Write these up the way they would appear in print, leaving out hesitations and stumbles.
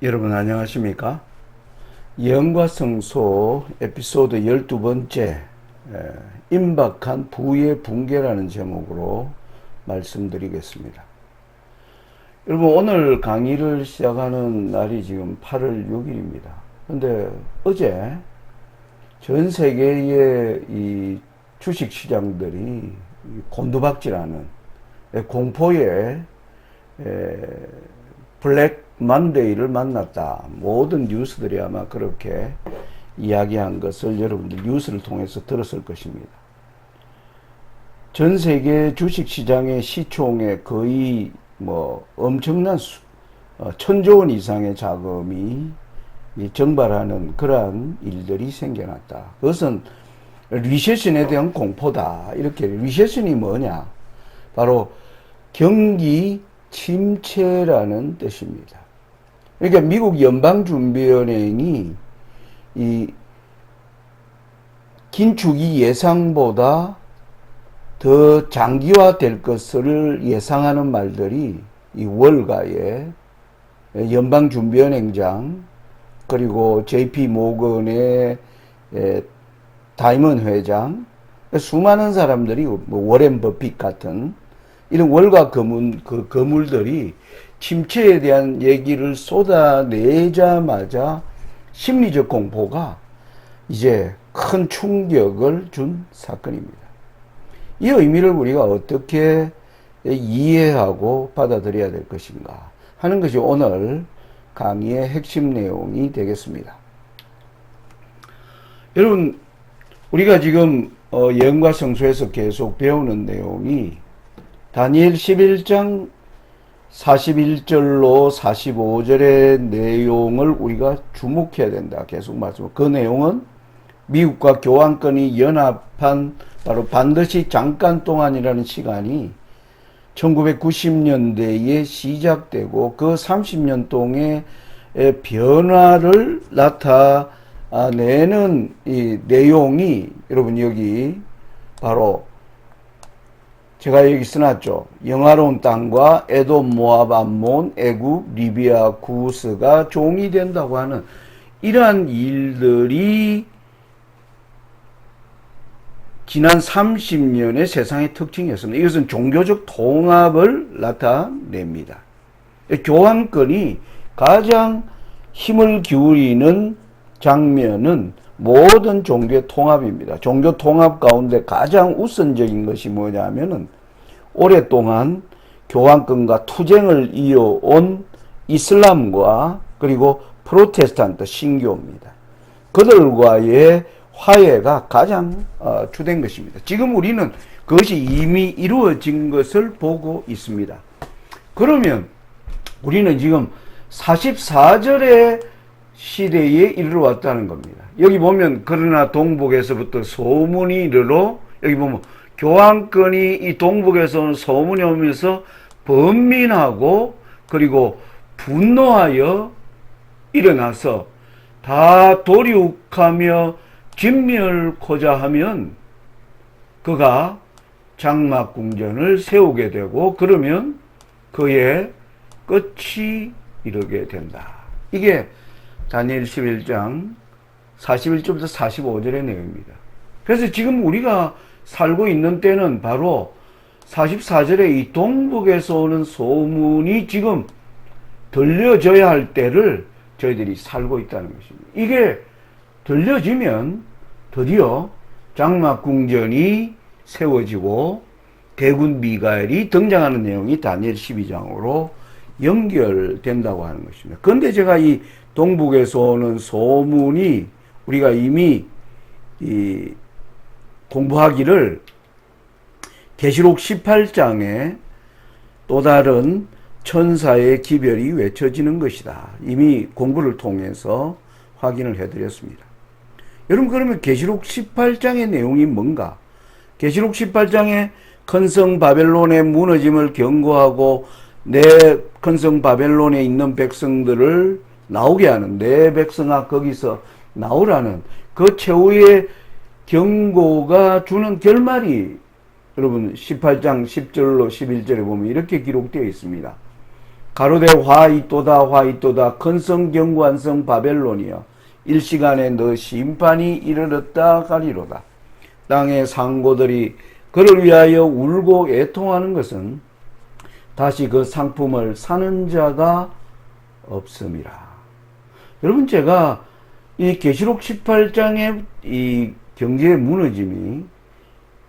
여러분 안녕하십니까? 예언과 성소 에피소드 12번째 임박한 부의 붕괴라는 제목으로 말씀드리겠습니다. 여러분 오늘 강의를 시작하는 날이 지금 8월 6일입니다. 근데 어제 전 세계의 이 주식 시장들이 곤두박질하는 공포의 블랙 만데이를 만났다. 모든 뉴스들이 아마 그렇게 이야기한 것을 여러분들 뉴스를 통해서 들었을 것입니다. 전 세계 주식 시장의 시총의 거의 엄청난 천조 원 이상의 자금이 증발하는 그러한 일들이 생겨났다. 그것은 리세션에 대한 공포다. 이렇게 리세션이 뭐냐? 바로 경기 침체라는 뜻입니다. 그러니까 미국 연방준비은행이 이 긴축이 예상보다 더 장기화될 것을 예상하는 말들이 이 월가의 연방준비은행장 그리고 JP 모건의 다이먼 회장 수많은 사람들이 워렌 버핏 같은 이런 월가 거물들이 침체에 대한 얘기를 쏟아내자마자 심리적 공포가 이제 큰 충격을 준 사건입니다. 이 의미를 우리가 어떻게 이해하고 받아들여야 될 것인가 하는 것이 오늘 강의의 핵심 내용이 되겠습니다. 여러분, 우리가 지금 예언과 성소에서 계속 배우는 내용이 다니엘 11장 41절로 45절의 내용을 우리가 주목해야 된다. 계속 말씀. 그 내용은 미국과 교환권이 연합한 바로 반드시 잠깐 동안이라는 시간이 1990년대에 시작되고 그 30년 동의 변화를 나타내는 이 내용이 여러분 여기 바로 제가 여기 써놨죠. 영화로운 땅과 에돔, 모압, 암몬, 애굽, 리비아, 구스가 종이 된다고 하는 이러한 일들이 지난 30년의 세상의 특징이었습니다. 이것은 종교적 통합을 나타냅니다. 교환권이 가장 힘을 기울이는 장면은 모든 종교의 통합입니다. 종교 통합 가운데 가장 우선적인 것이 뭐냐면은 오랫동안 교환권과 투쟁을 이어온 이슬람과 그리고 프로테스탄트 신교입니다. 그들과의 화해가 가장 주된 것입니다. 지금 우리는 그것이 이미 이루어진 것을 보고 있습니다. 그러면 우리는 지금 44절의 시대에 이르러 왔다는 겁니다. 여기 보면 그러나 동북에서부터 소문이 이르러 여기 보면 교환권이 이 동북에서 오는 소문이 오면서 번민하고 그리고 분노하여 일어나서 다 도륙하며 진멸코자 하면 그가 장막궁전을 세우게 되고 그러면 그의 끝이 이르게 된다. 이게 다니엘 11장 41절부터 45절의 내용입니다. 그래서 지금 우리가 살고 있는 때는 바로 44절에 이 동북에서 오는 소문이 지금 들려져야 할 때를 저희들이 살고 있다는 것입니다. 이게 들려지면 드디어 장막궁전이 세워지고 대군 미가엘이 등장하는 내용이 다니엘 12장으로 연결된다고 하는 것입니다. 그런데 제가 이 동북에서 오는 소문이 우리가 이미 공부하기를 계시록 18장에 또 다른 천사의 기별이 외쳐지는 것이다. 이미 공부를 통해서 확인을 해드렸습니다. 여러분 그러면 계시록 18장의 내용이 뭔가? 계시록 18장에 큰성 바벨론의 무너짐을 경고하고 내 큰성 바벨론에 있는 백성들을 나오게 하는 내 백성아 거기서 나오라는 그 최후의 경고가 주는 결말이 여러분 18장 10절로 11절에 보면 이렇게 기록되어 있습니다. 가로되 화이또다 화이또다 큰성 견고한성 바벨론이여 일시간에 너 심판이 이르렀다 가리로다. 땅의 상고들이 그를 위하여 울고 애통하는 것은 다시 그 상품을 사는 자가 없음이라. 여러분, 제가 이 계시록 18장의 이 경제의 무너짐이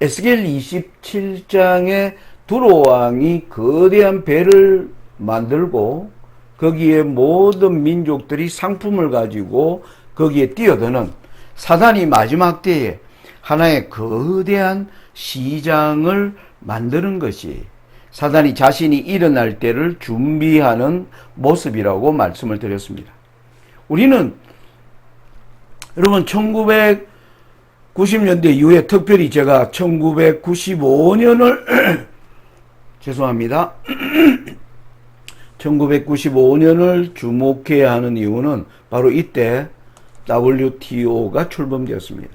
에스겔 27장에 두로왕이 거대한 배를 만들고 거기에 모든 민족들이 상품을 가지고 거기에 뛰어드는 사단이 마지막 때에 하나의 거대한 시장을 만드는 것이 사단이 자신이 일어날 때를 준비하는 모습이라고 말씀을 드렸습니다. 우리는 여러분 1990년대 이후에 특별히 제가 1995년을 죄송합니다. 1995년을 주목해야 하는 이유는 바로 이때 WTO가 출범되었습니다.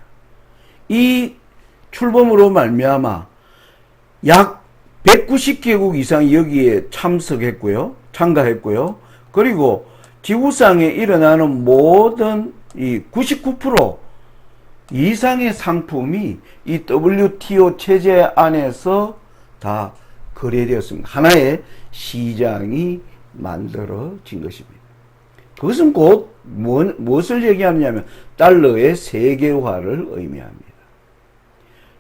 이 출범으로 말미암아 약 190개국 이상이 여기에 참가했고요. 그리고 지구상에 일어나는 모든 이 99% 이상의 상품이 이 WTO 체제 안에서 다 거래되었습니다. 하나의 시장이 만들어진 것입니다. 그것은 곧 무엇을 얘기하느냐면 달러의 세계화를 의미합니다.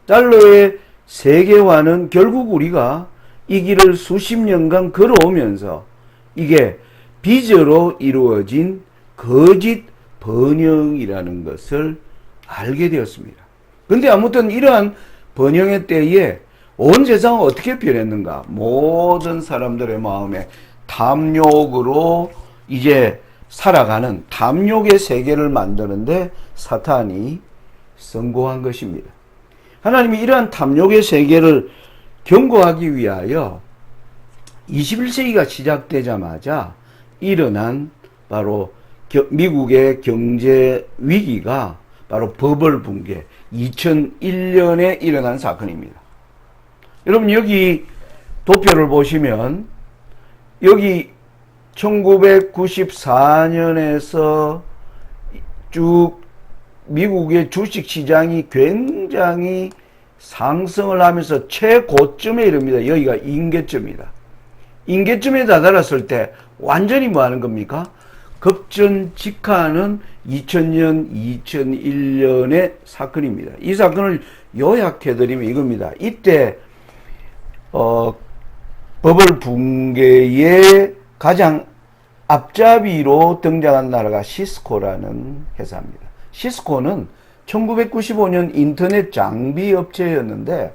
달러의 세계화는 결국 우리가 이 길을 수십 년간 걸어오면서 이게 빚으로 이루어진 거짓 번영이라는 것을 알게 되었습니다. 그런데 아무튼 이러한 번영의 때에 온 세상은 어떻게 변했는가? 모든 사람들의 마음에 탐욕으로 이제 살아가는 탐욕의 세계를 만드는데 사탄이 성공한 것입니다. 하나님이 이러한 탐욕의 세계를 경고하기 위하여 21세기가 시작되자마자 일어난 바로 미국의 경제 위기가 바로 버블 붕괴 2001년에 일어난 사건입니다. 여러분, 여기 도표를 보시면 여기 1994년에서 쭉 미국의 주식시장이 굉장히 상승을 하면서 최고점에 이릅니다. 여기가 임계점이다. 임계점에 다다랐을 때 완전히 뭐 하는 겁니까? 급전직하는 2000년, 2001년의 사건입니다. 이 사건을 요약해드리면 이겁니다. 이때 버블 붕괴의 가장 앞잡이로 등장한 나라가 시스코라는 회사입니다. 시스코는 1995년 인터넷 장비 업체였는데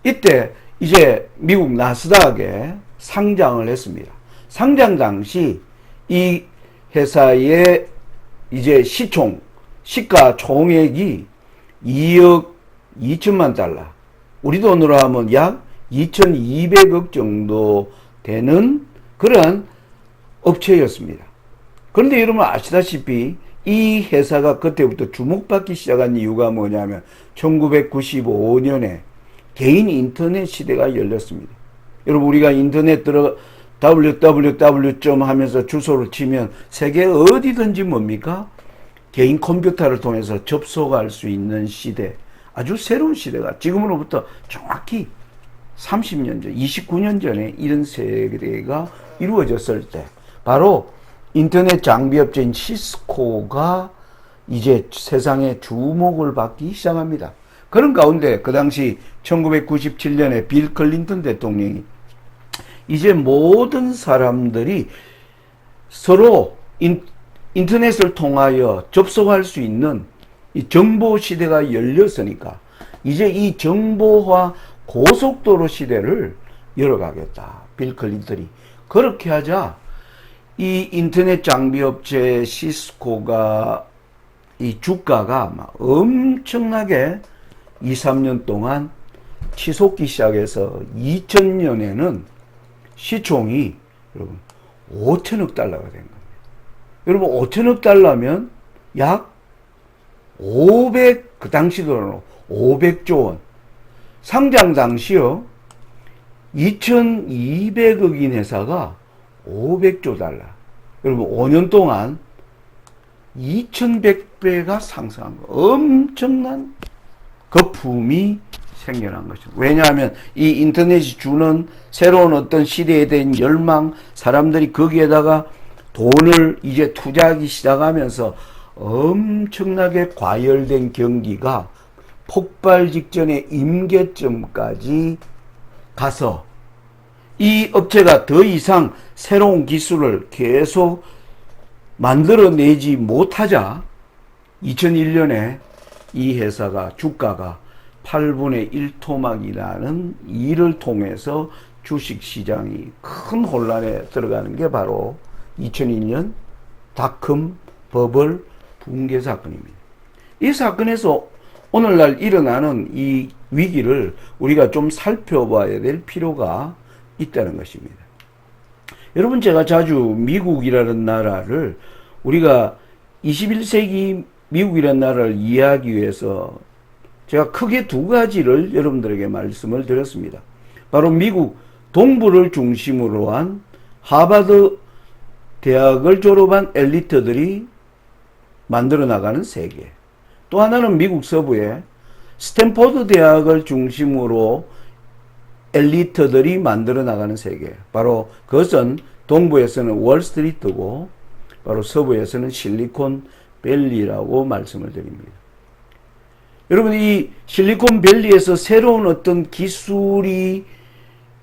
이때 이제 미국 나스닥에 상장을 했습니다. 상장 당시 이 회사의 이제 시가 총액이 2억 2천만 달러, 우리 돈으로 하면 약 2,200억 정도 되는 그런 업체였습니다. 그런데 여러분 아시다시피 이 회사가 그때부터 주목받기 시작한 이유가 뭐냐면 1995년에 개인 인터넷 시대가 열렸습니다. 여러분, 우리가 인터넷 www. 하면서 주소를 치면 세계 어디든지 뭡니까? 개인 컴퓨터를 통해서 접속할 수 있는 시대, 아주 새로운 시대가 지금으로부터 정확히 30년 전, 29년 전에 이런 세대가 이루어졌을 때 바로 인터넷 장비업체인 시스코가 이제 세상의 주목을 받기 시작합니다. 그런 가운데 그 당시 1997년에 빌 클린턴 대통령이 이제 모든 사람들이 서로 인터넷을 통하여 접속할 수 있는 이 정보 시대가 열렸으니까 이제 이 정보화 고속도로 시대를 열어가겠다. 빌 클린턴이 그렇게 하자 이 인터넷 장비 업체 시스코가 이 주가가 막 엄청나게 2, 3년 동안 치솟기 시작해서 2000년에는 시총이 여러분 5천억 달러가 된 겁니다. 여러분 5천억 달러면 약 500, 그 당시 돈으로 500조 원. 상장 당시요 2200억인 회사가 500조 달러. 여러분 5년 동안 2100배가 상승한 거. 엄청난 거품이 생겨난 것이죠. 왜냐하면 이 인터넷이 주는 새로운 어떤 시대에 대한 열망, 사람들이 거기에다가 돈을 이제 투자하기 시작하면서 엄청나게 과열된 경기가 폭발 직전의 임계점까지 가서 이 업체가 더 이상 새로운 기술을 계속 만들어내지 못하자 2001년에 이 회사가 주가가 8분의 1 토막이 나는 일을 통해서 주식시장이 큰 혼란에 들어가는 게 바로 2002년 닷컴 버블 붕괴 사건입니다. 이 사건에서 오늘날 일어나는 이 위기를 우리가 좀 살펴봐야 될 필요가 있다는 것입니다. 여러분, 제가 자주 미국이라는 나라를 우리가 21세기 미국이라는 나라를 이해하기 위해서 제가 크게 두 가지를 여러분들에게 말씀을 드렸습니다. 바로 미국 동부를 중심으로 한 하버드 대학을 졸업한 엘리트들이 만들어 나가는 세계. 또 하나는 미국 서부에 스탠포드 대학을 중심으로 엘리트들이 만들어 나가는 세계. 바로 그것은 동부에서는 월스트리트고 바로 서부에서는 실리콘밸리라고 말씀을 드립니다. 여러분, 이 실리콘밸리에서 새로운 어떤 기술이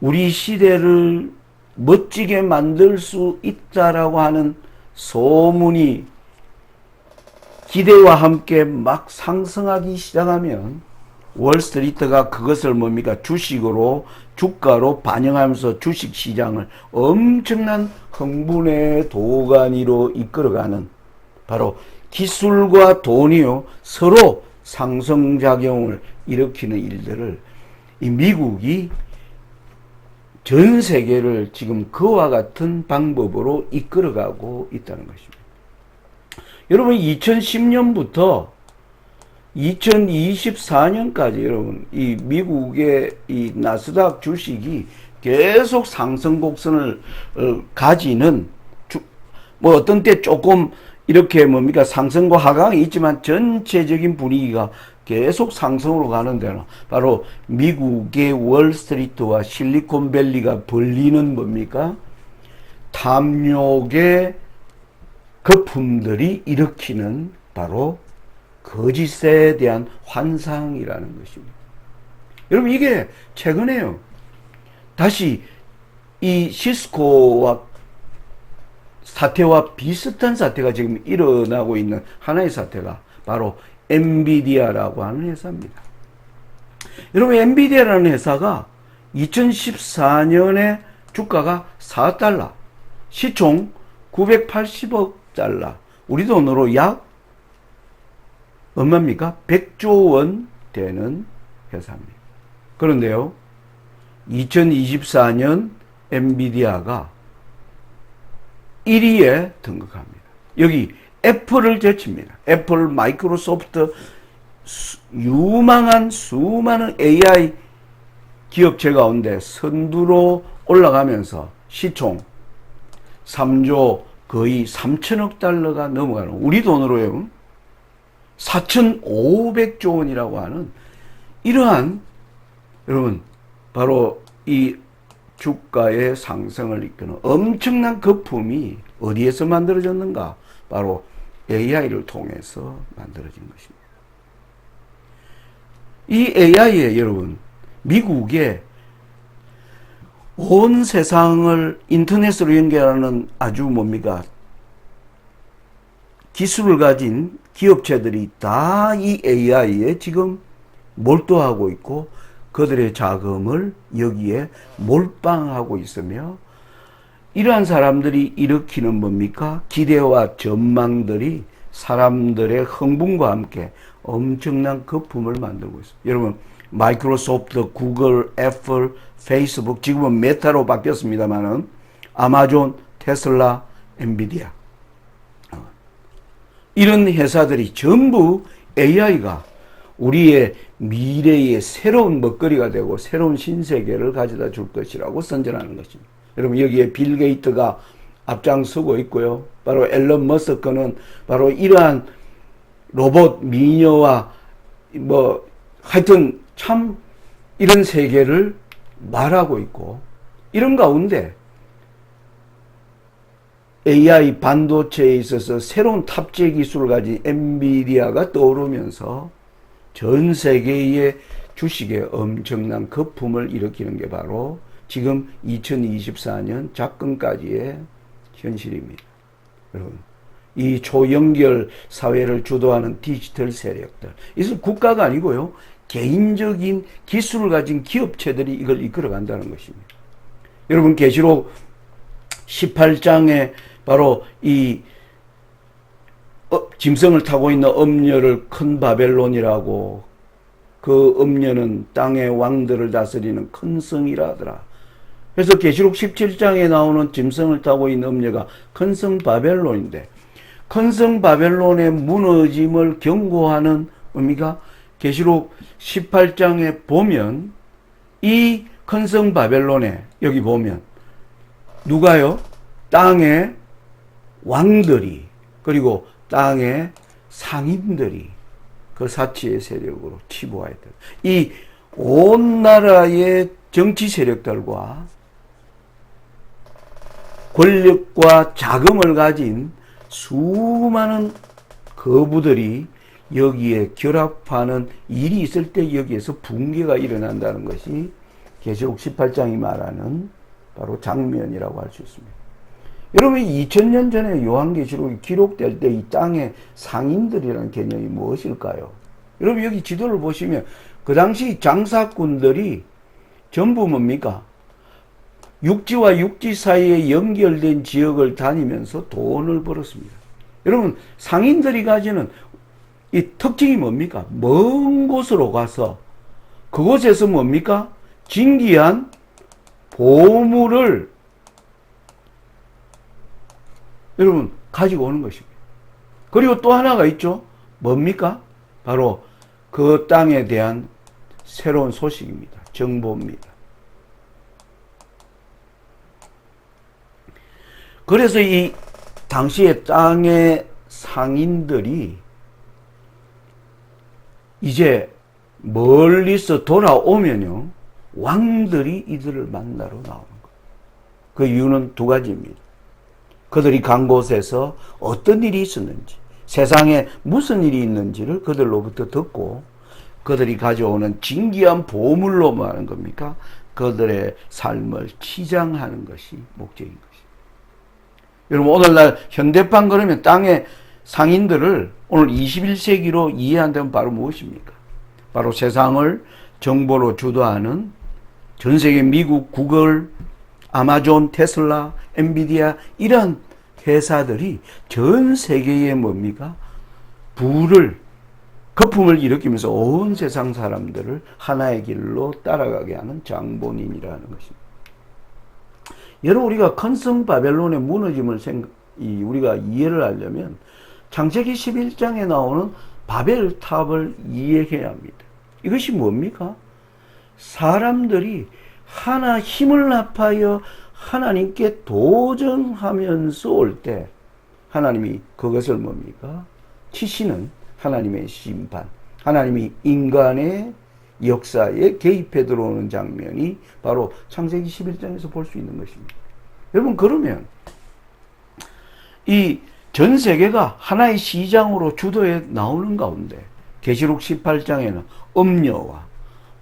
우리 시대를 멋지게 만들 수 있다라고 하는 소문이 기대와 함께 막 상승하기 시작하면 월스트리트가 그것을 뭡니까? 주식으로, 주가로 반영하면서 주식시장을 엄청난 흥분의 도가니로 이끌어가는 바로 기술과 돈이요 서로 상승작용을 일으키는 일들을 이 미국이 전 세계를 지금 그와 같은 방법으로 이끌어가고 있다는 것입니다. 여러분, 2010년부터 2024년까지 여러분 이 미국의 이 나스닥 주식이 계속 상승 곡선을 가지는 뭐 어떤 때 조금 이렇게 뭡니까 상승과 하강이 있지만 전체적인 분위기가 계속 상승으로 가는 데는 바로 미국의 월스트리트와 실리콘밸리가 벌리는 뭡니까 탐욕의 거품들이 일으키는 바로 거짓에 대한 환상이라는 것입니다. 여러분, 이게 최근에요. 다시 이 시스코와 사태와 비슷한 사태가 지금 일어나고 있는 하나의 사태가 바로 엔비디아라고 하는 회사입니다. 여러분, 엔비디아라는 회사가 2014년에 주가가 4달러, 시총 980억 달러, 우리 돈으로 약 얼마입니까? 100조 원 되는 회사입니다. 그런데요, 2024년 엔비디아가 1위에 등극합니다. 여기 애플을 제칩니다. 애플, 마이크로소프트, 유망한 수많은 AI 기업체 가운데 선두로 올라가면서 시총 3조 거의 3천억 달러가 넘어가는 우리 돈으로요 4,500조 원이라고 하는 이러한 여러분 바로 이 주가의 상승을 이끄는 엄청난 거품이 어디에서 만들어졌는가? 바로 AI를 통해서 만들어진 것입니다. 이 AI에 여러분 미국의 온 세상을 인터넷으로 연결하는 아주 뭡니까? 기술을 가진 기업체들이 다 이 AI에 지금 몰두하고 있고 그들의 자금을 여기에 몰빵하고 있으며 이러한 사람들이 일으키는 뭡니까? 기대와 전망들이 사람들의 흥분과 함께 엄청난 거품을 만들고 있습니다. 여러분, 마이크로소프트, 구글, 애플, 페이스북, 지금은 메타로 바뀌었습니다만은 아마존, 테슬라, 엔비디아 이런 회사들이 전부 AI가 우리의 미래의 새로운 먹거리가 되고 새로운 신세계를 가져다 줄 것이라고 선전하는 것입니다. 여러분, 여기에 빌 게이트가 앞장서고 있고요. 바로 앨런 머스크는 바로 이러한 로봇 미녀와 뭐 하여튼 참 이런 세계를 말하고 있고, 이런 가운데 AI 반도체에 있어서 새로운 탑재 기술을 가진 엔비디아가 떠오르면서 전 세계의 주식에 엄청난 거품을 일으키는 게 바로 지금 2024년 작금까지의 현실입니다. 여러분, 이 초연결 사회를 주도하는 디지털 세력들, 이것은 국가가 아니고요, 개인적인 기술을 가진 기업체들이 이걸 이끌어간다는 것입니다. 여러분, 계시록 18장에 바로 이 짐승을 타고 있는 엄녀를 큰 바벨론이라고, 그 엄녀는 땅의 왕들을 다스리는 큰 성이라 하더라. 그래서 계시록 17장에 나오는 짐승을 타고 있는 엄녀가 큰 성 바벨론인데, 큰 성 바벨론의 무너짐을 경고하는 의미가 계시록 18장에 보면, 이 큰 성 바벨론에 여기 보면 누가요? 땅의 왕들이, 그리고 땅의 상인들이 그 사치의 세력으로 치부하였다. 이 온 나라의 정치 세력들과 권력과 자금을 가진 수많은 거부들이 여기에 결합하는 일이 있을 때 여기에서 붕괴가 일어난다는 것이 계시록 18장이 말하는 바로 장면이라고 할 수 있습니다. 여러분, 2000년 전에 요한계시록이 기록될 때 이 땅의 상인들이라는 개념이 무엇일까요? 여러분, 여기 지도를 보시면 그 당시 장사꾼들이 전부 뭡니까? 육지와 육지 사이에 연결된 지역을 다니면서 돈을 벌었습니다. 여러분, 상인들이 가지는 이 특징이 뭡니까? 먼 곳으로 가서 그곳에서 뭡니까? 진귀한 보물을 여러분 가지고 오는 것입니다. 그리고 또 하나가 있죠. 뭡니까? 바로 그 땅에 대한 새로운 소식입니다. 정보입니다. 그래서 이 당시에 땅의 상인들이 이제 멀리서 돌아오면요, 왕들이 이들을 만나러 나오는 거예요. 그 이유는 두 가지입니다. 그들이 간 곳에서 어떤 일이 있었는지, 세상에 무슨 일이 있는지를 그들로부터 듣고 그들이 가져오는 진귀한 보물로 뭐 하는 겁니까? 그들의 삶을 치장하는 것이 목적인 것입니다. 여러분, 오늘날 현대판 그러면 땅의 상인들을 오늘 21세기로 이해한다면 바로 무엇입니까? 바로 세상을 정보로 주도하는 전 세계 미국, 구글, 아마존, 테슬라, 엔비디아 이런 회사들이 전 세계에 뭡니까? 거품을 일으키면서 온 세상 사람들을 하나의 길로 따라가게 하는 장본인이라는 것입니다. 여러분, 우리가 큰 성 바벨론의 무너짐을 우리가 이해를 하려면 창세기 11장에 나오는 바벨탑을 이해해야 합니다. 이것이 뭡니까? 사람들이 하나 힘을 합하여 하나님께 도전하면서 올 때 하나님이 그것을 뭡니까? 치시는 하나님의 심판, 하나님이 인간의 역사에 개입해 들어오는 장면이 바로 창세기 11장에서 볼 수 있는 것입니다. 여러분, 그러면 이 전 세계가 하나의 시장으로 주도해 나오는 가운데 계시록 18장에는 엄녀와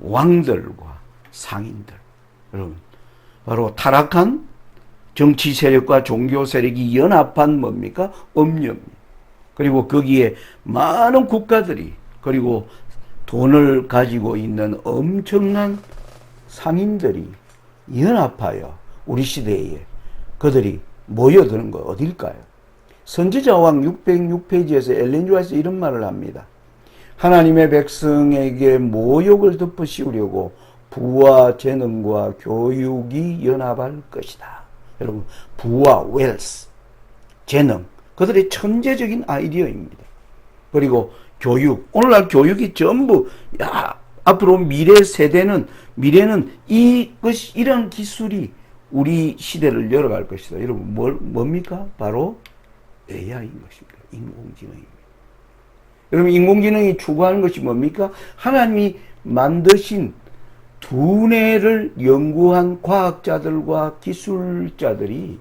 왕들과 상인들, 여러분, 바로 타락한 정치 세력과 종교 세력이 연합한 뭡니까? 엄녀입니다. 그리고 거기에 많은 국가들이, 그리고 돈을 가지고 있는 엄청난 상인들이 연합하여 우리 시대에 그들이 모여드는 거 어딜까요? 선지자왕 606페이지에서 엘렌 주하에서 이런 말을 합니다. 하나님의 백성에게 모욕을 덮으시우려고 부와 재능과 교육이 연합할 것이다. 여러분, 부와 웰스, 재능, 그들의 천재적인 아이디어입니다. 그리고 교육, 오늘날 교육이 전부 앞으로 미래는 이런 기술이 우리 시대를 열어갈 것이다. 여러분, 뭡니까? 바로 AI인 것입니다. 인공지능입니다. 여러분, 인공지능이 추구하는 것이 뭡니까? 하나님이 만드신 두뇌를 연구한 과학자들과 기술자들이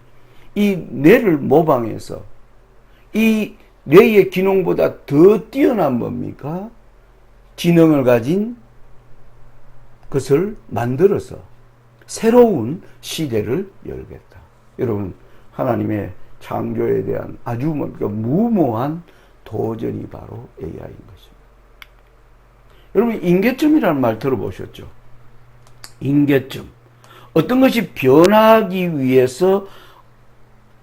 이 뇌를 모방해서 이 뇌의 기능보다 더 뛰어난 뭡니까? 지능을 가진 것을 만들어서 새로운 시대를 열겠다. 여러분, 하나님의 창조에 대한 아주 무모한 도전이 바로 AI인 것입니다. 여러분, 인계점이라는 말 들어보셨죠? 인계점. 어떤 것이 변하기 위해서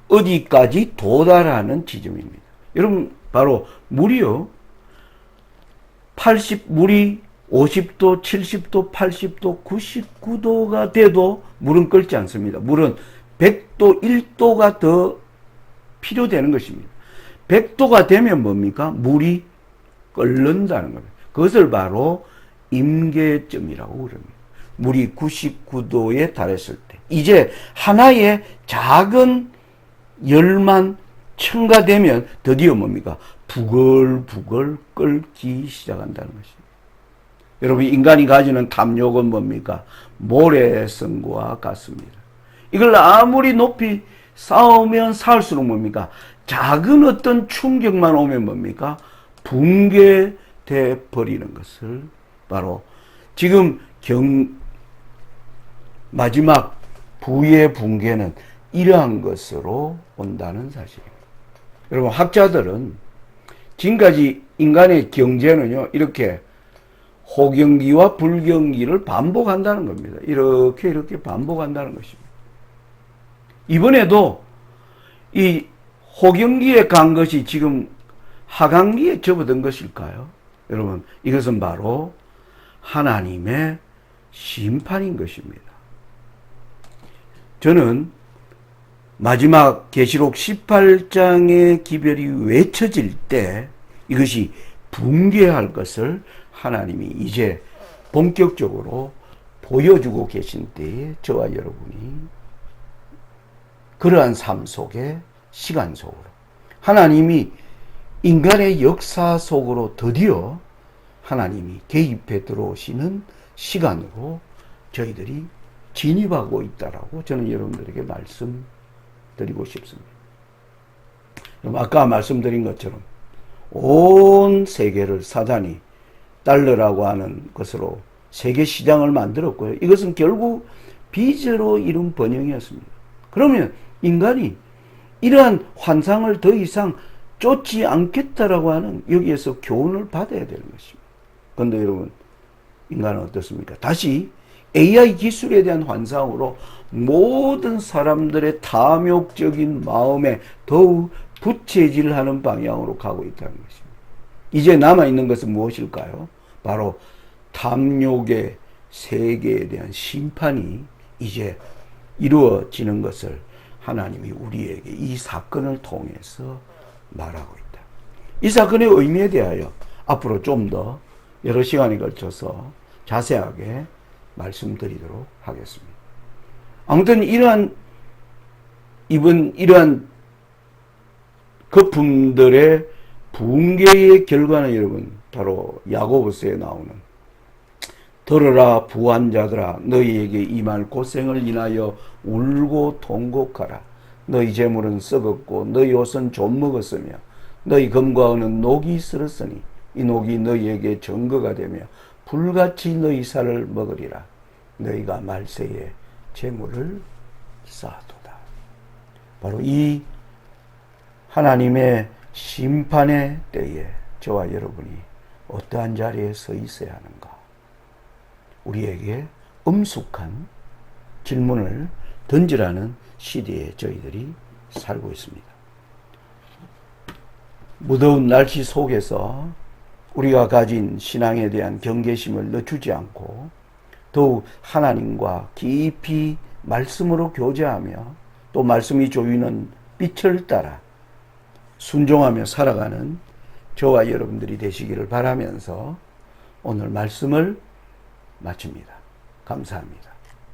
어디까지 도달하는 지점입니다. 여러분, 바로 물이요. 물이 50도, 70도, 80도, 99도가 돼도 물은 끓지 않습니다. 물은 100도, 1도가 더 필요되는 것입니다. 100도가 되면 뭡니까? 물이 끓는다는 겁니다. 그것을 바로 임계점이라고 그럽니다. 물이 99도에 달했을 때, 이제 하나의 작은 열만 첨가되면 드디어 뭡니까? 부글부글 끓기 시작한다는 것입니다. 여러분, 인간이 가지는 탐욕은 뭡니까? 모래성과 같습니다. 이걸 아무리 높이 쌓으면 쌓을수록 뭡니까? 작은 어떤 충격만 오면 뭡니까? 붕괴돼 버리는 것을 바로 지금 마지막 부의 붕괴는 이러한 것으로 온다는 사실입니다. 여러분, 학자들은 지금까지 인간의 경제는요, 이렇게 호경기와 불경기를 반복한다는 겁니다. 이렇게 반복한다는 것입니다. 이번에도 이 호경기에 간 것이 지금 하강기에 접어든 것일까요? 여러분, 이것은 바로 하나님의 심판인 것입니다. 저는 마지막 계시록 18장의 기별이 외쳐질 때 이것이 붕괴할 것을 하나님이 이제 본격적으로 보여주고 계신 때에 저와 여러분이 그러한 삶 속에, 시간 속으로, 하나님이 인간의 역사 속으로 드디어 하나님이 개입해 들어오시는 시간으로 저희들이 진입하고 있다라고 저는 여러분들에게 말씀드리고 싶습니다. 아까 말씀드린 것처럼 온 세계를 사단이 달러라고 하는 것으로 세계 시장을 만들었고요. 이것은 결국 빚으로 이룬 번영이었습니다. 그러면 인간이 이러한 환상을 더 이상 쫓지 않겠다라고 하는 여기에서 교훈을 받아야 되는 것입니다. 그런데 여러분, 인간은 어떻습니까? 다시 AI 기술에 대한 환상으로 모든 사람들의 탐욕적인 마음에 더욱 부채질하는 방향으로 가고 있다는 것입니다. 이제 남아있는 것은 무엇일까요? 바로 탐욕의 세계에 대한 심판이 이제 이루어지는 것을 하나님이 우리에게 이 사건을 통해서 말하고 있다. 이 사건의 의미에 대하여 앞으로 좀 더 여러 시간에 걸쳐서 자세하게 말씀드리도록 하겠습니다. 아무튼 이러한 거품들의 붕괴의 결과는 여러분 바로 야고보서에 나오는 들으라 부한자들아 너희에게 임할 고생을 인하여 울고 통곡하라. 너희 재물은 썩었고 너희 옷은 좀 먹었으며 너희 금과 은은 녹이 슬었으니 이 녹이 너희에게 증거가 되며 불같이 너희 살을 먹으리라. 너희가 말세에 재물을 쌓아도다. 바로 이 하나님의 심판의 때에 저와 여러분이 어떠한 자리에 서 있어야 하는가? 우리에게 엄숙한 질문을 던지라는 시대에 저희들이 살고 있습니다. 무더운 날씨 속에서 우리가 가진 신앙에 대한 경계심을 늦추지 않고 더욱 하나님과 깊이 말씀으로 교제하며 또 말씀이 조이는 빛을 따라 순종하며 살아가는 저와 여러분들이 되시기를 바라면서 오늘 말씀을 마칩니다. 감사합니다.